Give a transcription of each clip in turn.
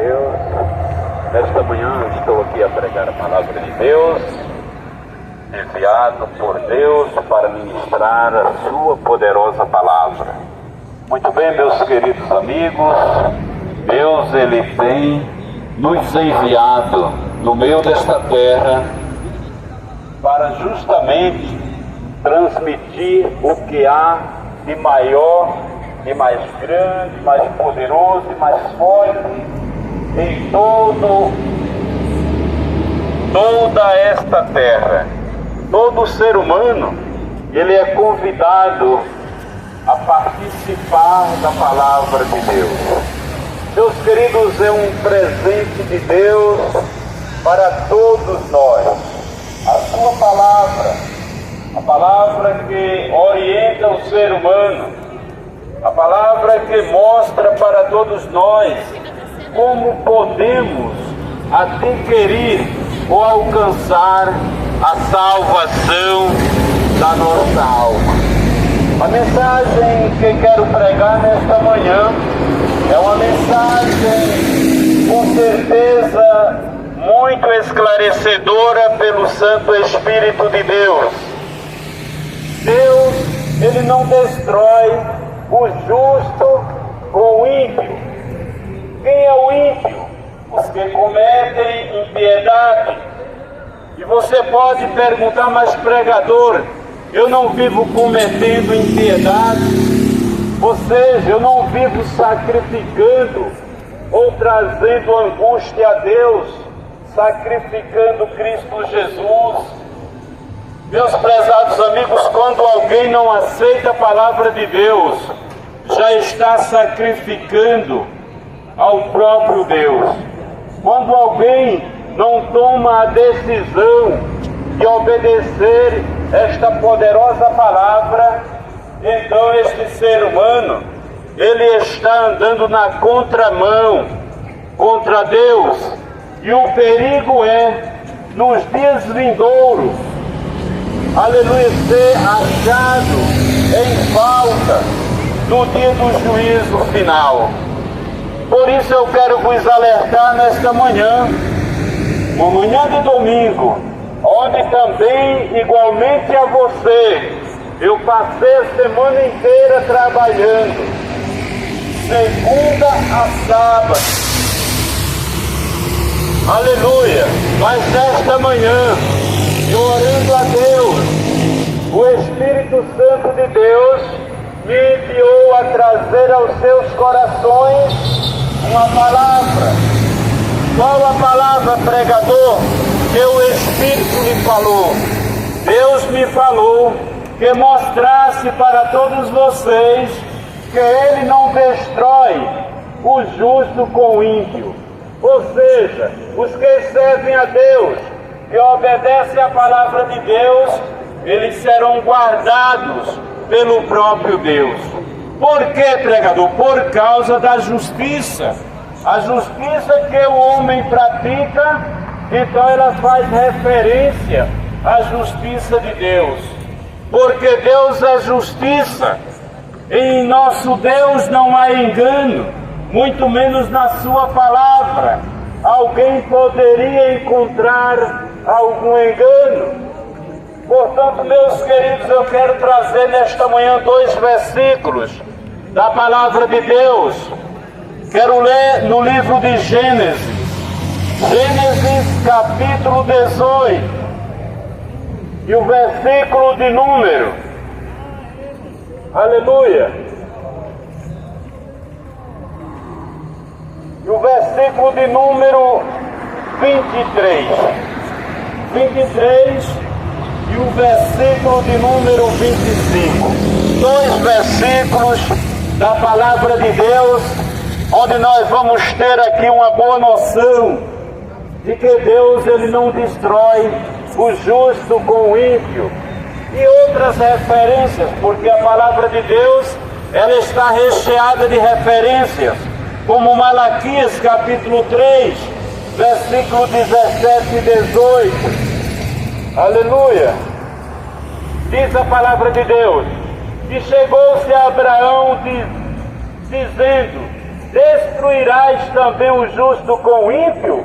Deus. Nesta manhã estou aqui a pregar a palavra de Deus, enviado por Deus para ministrar a sua poderosa palavra. Muito bem, meus queridos amigos, Deus ele tem nos enviado no meio desta terra para justamente transmitir o que há de maior, de mais grande, mais poderoso e mais forte em toda esta terra. Todo ser humano, ele é convidado a participar da palavra de Deus. Meus queridos, é um presente de Deus para todos nós. A sua palavra, a palavra que orienta o ser humano, a palavra que mostra para todos nós como podemos adquirir ou alcançar a salvação da nossa alma. A mensagem que quero pregar nesta manhã é uma mensagem com certeza muito esclarecedora pelo Santo Espírito de Deus. Deus, ele não destrói o justo com o ímpio. Quem é o ímpio? Os que cometem impiedade. E você pode perguntar, mas pregador, eu não vivo cometendo impiedade, ou seja, eu não vivo sacrificando ou trazendo angústia a Deus, sacrificando Cristo Jesus. Meus prezados amigos, quando alguém não aceita a palavra de Deus, já está sacrificando ao próprio Deus. Quando alguém não toma a decisão de obedecer esta poderosa palavra, então este ser humano, ele está andando na contramão contra Deus. E o perigo é, nos dias vindouros, aleluia, ser achado em falta no dia do juízo final. Por isso eu quero vos alertar nesta manhã, uma manhã de domingo, onde também, igualmente a você, eu passei a semana inteira trabalhando, segunda a sábado, aleluia, mas nesta manhã, orando a Deus, o Espírito Santo de Deus me enviou a trazer aos seus corações uma palavra. Qual a palavra, pregador, que o Espírito me falou? Deus me falou que mostrasse para todos vocês que Ele não destrói o justo com o ímpio. Ou seja, os que servem a Deus, que obedecem à palavra de Deus, eles serão guardados pelo próprio Deus. Por que, pregador? Por causa da justiça. A justiça que o homem pratica, então ela faz referência à justiça de Deus. Porque Deus é justiça. Em nosso Deus não há engano, muito menos na sua palavra. Alguém poderia encontrar algum engano? Portanto, meus queridos, eu quero trazer nesta manhã 2 versículos da palavra de Deus. Quero ler no livro de Gênesis, Gênesis capítulo 18, e o versículo de número, aleluia, e o versículo de número 23 e o versículo de número 25. 2 versículos da palavra de Deus, onde nós vamos ter aqui uma boa noção de que Deus ele não destrói o justo com o ímpio. E outras referências, porque a palavra de Deus ela está recheada de referências, como Malaquias capítulo 3, versículo 17 e 18. Aleluia! Diz a palavra de Deus: e chegou-se a Abraão dizendo: destruirás também o justo com o ímpio?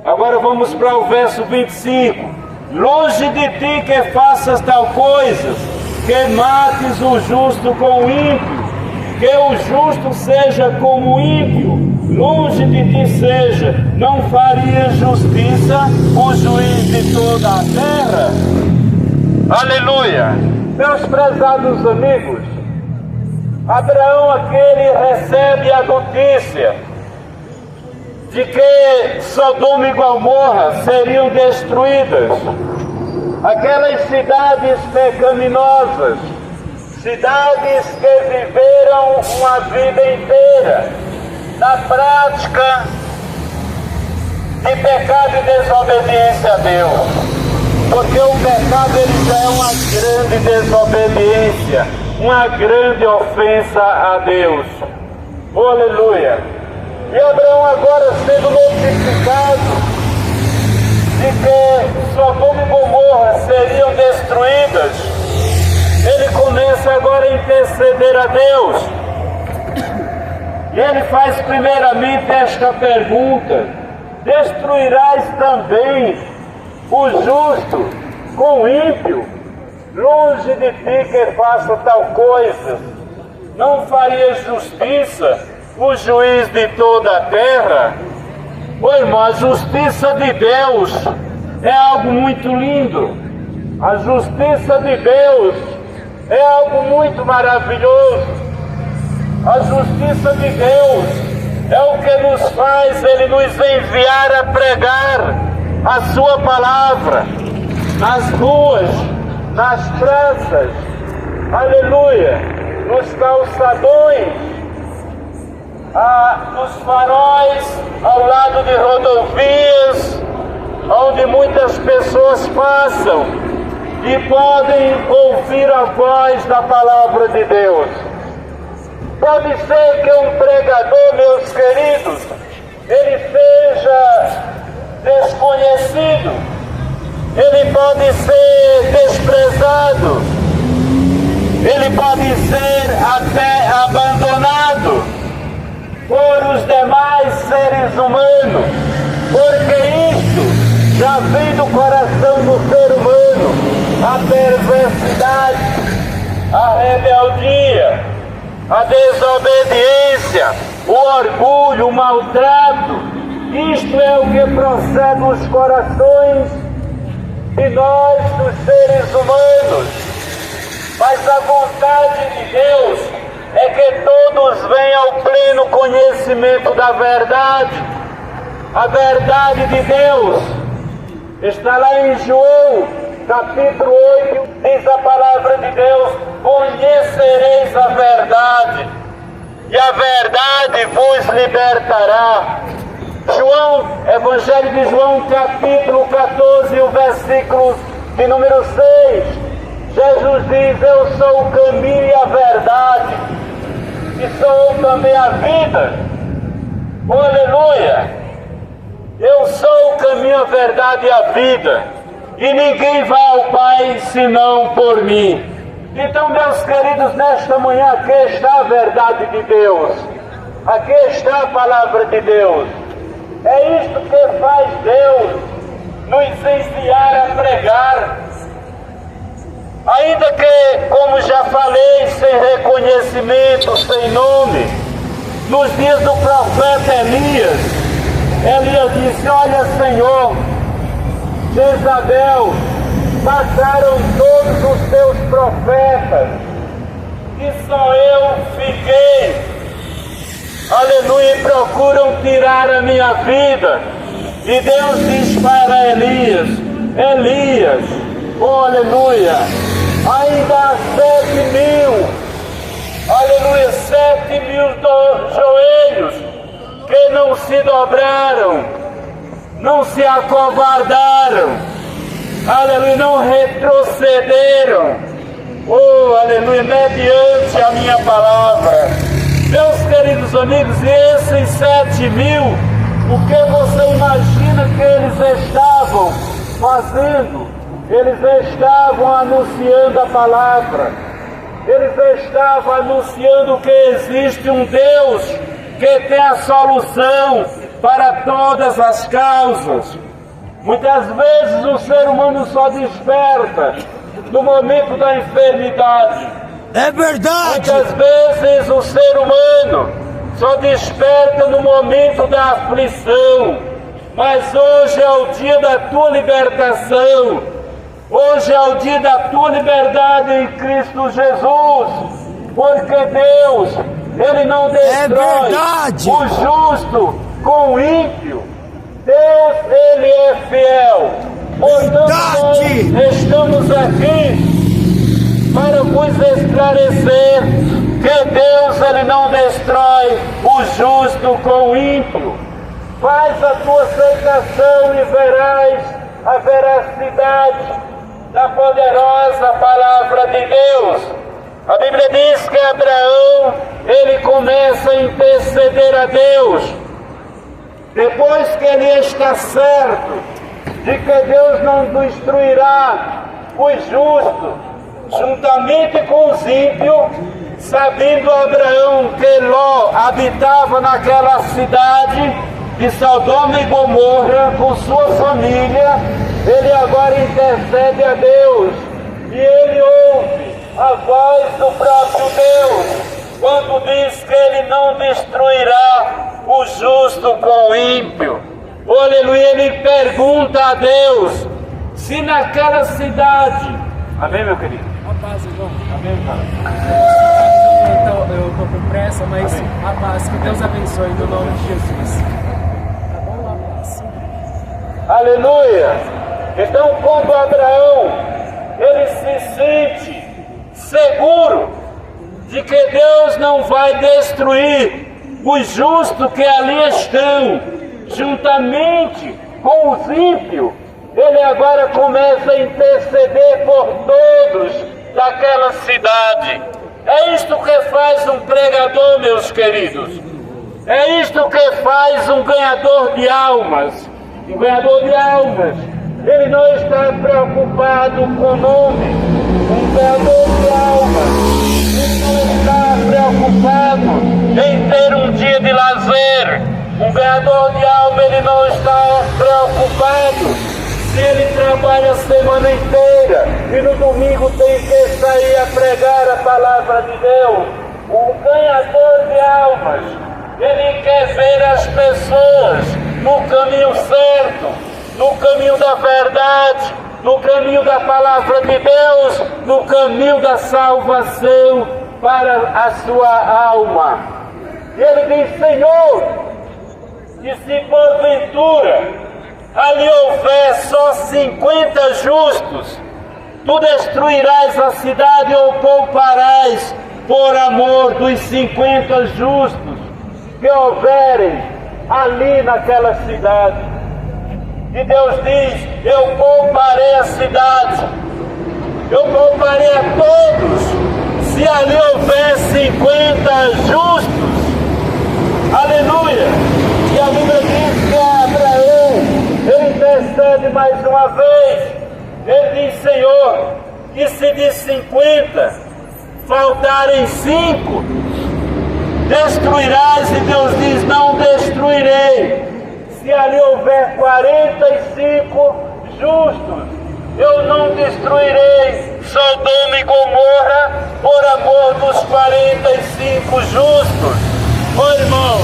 Agora vamos para o verso 25. Longe de ti que faças tal coisas, que mates o justo com o ímpio, que o justo seja como o ímpio, longe de ti seja, não faria justiça o juiz de toda a terra? Aleluia! Meus prezados amigos, Abraão aquele recebe a notícia de que Sodoma e Gomorra seriam destruídas. Aquelas cidades pecaminosas, cidades que viveram uma vida inteira na prática de pecado e desobediência a Deus. Porque o pecado ele já é uma grande desobediência, uma grande ofensa a Deus. Oh, aleluia! E Abraão agora sendo notificado de que Sodoma e Gomorra seriam destruídas, ele começa agora a interceder a Deus. E ele faz primeiramente esta pergunta: destruirás também o justo com o ímpio? Longe de ti que faça tal coisa, não faria justiça o juiz de toda a terra? Ô irmão, a justiça de Deus é algo muito lindo. A justiça de Deus é algo muito maravilhoso. A justiça de Deus é o que nos faz Ele nos enviar a pregar a sua palavra nas ruas, nas praças, aleluia, nos calçadões, nos faróis, ao lado de rodovias, onde muitas pessoas passam e podem ouvir a voz da palavra de Deus. Pode ser que um pregador, meus queridos, ele seja desconhecido, ele pode ser desprezado, ele pode ser até abandonado por os demais seres humanos, porque isto já vem do coração do ser humano, a perversidade, a rebeldia, a desobediência, o orgulho, o maltrato. Isto é o que procede dos corações de nós, dos seres humanos. Mas a vontade de Deus é que todos venham ao pleno conhecimento da verdade. A verdade de Deus está lá em João, capítulo 8, diz a palavra de Deus: conhecereis a verdade, e a verdade vos libertará. João, Evangelho de João, capítulo 14, o versículo de número 6. Jesus diz: eu sou o caminho e a verdade, e sou também a vida. Oh, aleluia! Eu sou o caminho, a verdade e a vida, e ninguém vai ao Pai senão por mim. Então, meus queridos, nesta manhã aqui está a verdade de Deus, aqui está a palavra de Deus. É isto que faz Deus nos enviar a pregar. Ainda que, como já falei, sem reconhecimento, sem nome, nos dias do profeta Elias disse: olha, Senhor, Jezabel, mataram todos os teus profetas e só eu fiquei. Aleluia, e procuram tirar a minha vida. E Deus diz para Elias: Elias, oh, aleluia, ainda há 7.000, aleluia, 7.000 joelhos que não se dobraram, não se acovardaram, aleluia, não retrocederam, oh, aleluia, mediante a minha palavra. Meus queridos amigos, e esses 7.000, o que você imagina que eles estavam fazendo? Eles estavam anunciando a palavra, eles estavam anunciando que existe um Deus que tem a solução para todas as causas. Muitas vezes o ser humano só desperta no momento da enfermidade. É verdade! Muitas vezes o ser humano só desperta no momento da aflição. Mas hoje é o dia da tua libertação. Hoje é o dia da tua liberdade em Cristo Jesus. Porque Deus, Ele não destrói o justo com o ímpio. Deus, Ele é fiel. Portanto, nós estamos aqui para vos esclarecer que Deus, Ele não destrói o justo com o ímpio. Faz a tua aceitação e verás a veracidade da poderosa palavra de Deus. A Bíblia diz que Abraão, ele começa a interceder a Deus. Depois que ele está certo de que Deus não destruirá os justos, juntamente com os ímpios, sabendo Abraão que Ló habitava naquela cidade de Sodoma e Gomorra com sua família, ele agora intercede a Deus e ele ouve a voz do próprio Deus quando diz que ele não destruirá o justo com o ímpio. Aleluia, ele pergunta a Deus se naquela cidade... Amém, meu querido? A paz, irmão. Amém, cara. Então, eu estou com pressa, mas amém. A paz, que Deus abençoe no nome de Jesus. Tá bom, a paz. Aleluia. Então, quando Abraão, ele se sente seguro de que Deus não vai destruir os justos que ali estão, juntamente com os ímpios, ele agora começa a interceder por todos daquela cidade. É isto que faz um pregador, meus queridos. É isto que faz um ganhador de almas. Um ganhador de almas, ele não está preocupado com o nome. Um ganhador de almas, ele não está preocupado em ter um dia de lazer. Um ganhador de alma, ele não está preocupado se ele trabalha a semana inteira e no domingo tem que sair a pregar a palavra de Deus. O ganhador de almas, ele quer ver as pessoas no caminho certo, no caminho da verdade, no caminho da palavra de Deus, no caminho da salvação para a sua alma. E ele diz: Senhor, e se porventura ali houver só 50 justos, tu destruirás a cidade ou pouparás por amor dos 50 justos que houverem ali naquela cidade. E Deus diz: eu pouparei a cidade, eu pouparei a todos, se ali houver 50 justos. Aleluia! E a Bíblia diz que Abraão, ele intercede mais uma vez. Ele diz: Senhor, e se de 50 faltarem 5, destruirás? E Deus diz: não destruirei. Se ali houver 45 justos, eu não destruirei Sodoma e Gomorra por amor dos 45 justos. Ô irmão,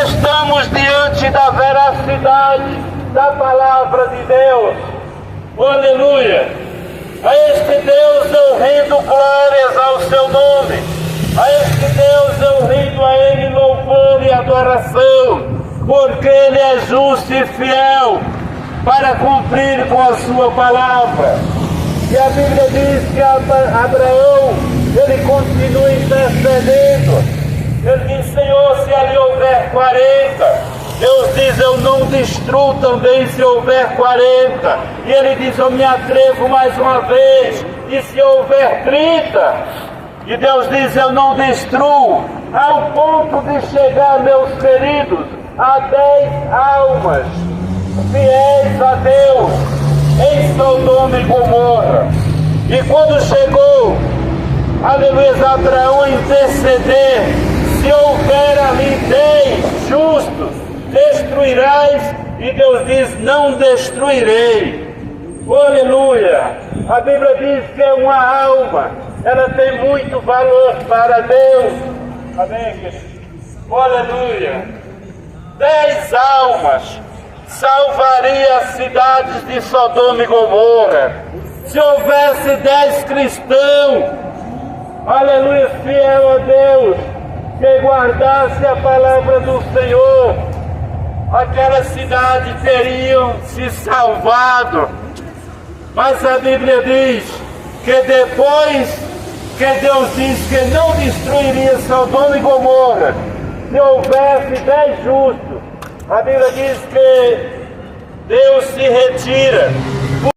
estamos diante da veracidade da palavra de Deus. Aleluia! A este Deus eu rendo glórias ao seu nome. A este Deus eu rendo a Ele louvor e adoração, porque Ele é justo e fiel para cumprir com a sua palavra. E a Bíblia diz que Abraão, ele continua intercedendo. Ele diz: Senhor, se ali houver 40, Deus diz: eu não destruo também se houver 40. E ele diz: eu me atrevo mais uma vez. E se houver 30? E Deus diz: eu não destruo. Ao ponto de chegar, meus queridos, a 10 almas fiéis a Deus em Sodoma e Gomorra. E quando chegou aleluia, Abraão interceder. Se houver ali 10 justos, destruirás, e Deus diz, não destruirei. Aleluia. A Bíblia diz que é uma alma, ela tem muito valor para Deus. Amém. Aleluia. 10 almas salvaria as cidades de Sodoma e Gomorra. Se houvesse 10 cristãos, aleluia, fiel a Deus, que guardasse a palavra do Senhor, aquela cidade teriam se salvado. Mas a Bíblia diz que depois que Deus diz que não destruiria Sodoma e Gomorra, se houvesse 10 justos, a Bíblia diz que Deus se retira